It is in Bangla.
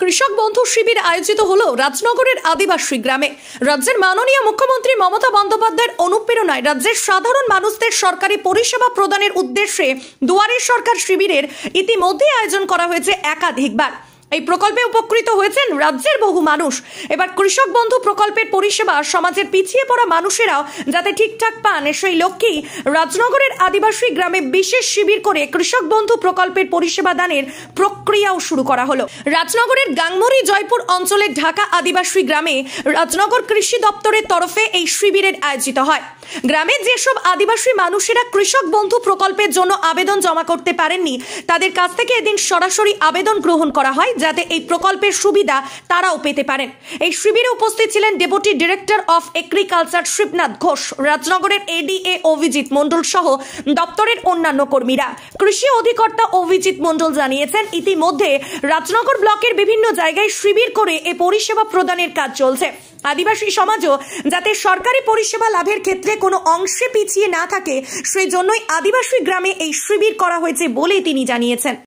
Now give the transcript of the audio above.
কৃষক বন্ধু শিবির আয়োজিত হলো রাজনগরের আদিবাসী গ্রামে। রাজ্যের মাননীয় মুখ্যমন্ত্রী মমতা বন্দ্যোপাধ্যায়ের অনুপ্রেরণায় রাজ্যের সাধারণ মানুষদের সরকারি পরিষেবা প্রদানের উদ্দেশ্যে দুয়ারে সরকার শিবিরের ইতিমধ্যে আয়োজন করা হয়েছে একাধিকবার। এই প্রকল্পে উপকৃত হয়েছেন রাজ্যের বহু মানুষ। এবার কৃষক বন্ধু প্রকল্পের পরিষেবা সমাজের পিছিয়ে পড়া মানুষেরাও যাতে ঠিকঠাক পান, সেই লক্ষ্যেই রাজনগরের আদিবাসী গ্রামে বিশেষ শিবির করে কৃষক বন্ধু প্রকল্পের পরিষেবা দানের প্রক্রিয়াও শুরু করা হলো। রাজনগরের গাংমুড়ি জয়পুর অঞ্চলের ঢাকা আদিবাসী গ্রামে রাজনগর কৃষি দপ্তরের তরফে এই শিবিরের আয়োজিত হয়। গ্রামে যেসব আদিবাসী মানুষেরা কৃষক বন্ধু প্রকল্পের জন্য আবেদন জমা করতে পারেননি, তাদের কাছ থেকে এদিন সরাসরি আবেদন গ্রহণ করা হয় যাতে এই প্রকল্পের সুবিধা তারাও পেতে পারেন। এই শিবিরে উপস্থিত ছিলেন deputy director of agriculture Shibnath Ghosh, রাজনগরের এডিএ অভিজিৎ মণ্ডল সহ দপ্তরের অন্যান্য কর্মীরা। কৃষি অধিকর্তা অভিজিৎ মণ্ডল জানিয়েছেন, ইতিমধ্যে রাজনগর ব্লকের বিভিন্ন জায়গায় শিবির করে এ পরিষেবা প্রদানের কাজ চলছে। আদিবাসী সমাজও যাতে সরকারি পরিষেবা লাভের ক্ষেত্রে কোনো অংশে পিছিয়ে না থাকে, সেই জন্যই আদিবাসী গ্রামে এই শিবির করা হয়েছে বলে তিনি জানিয়েছেন।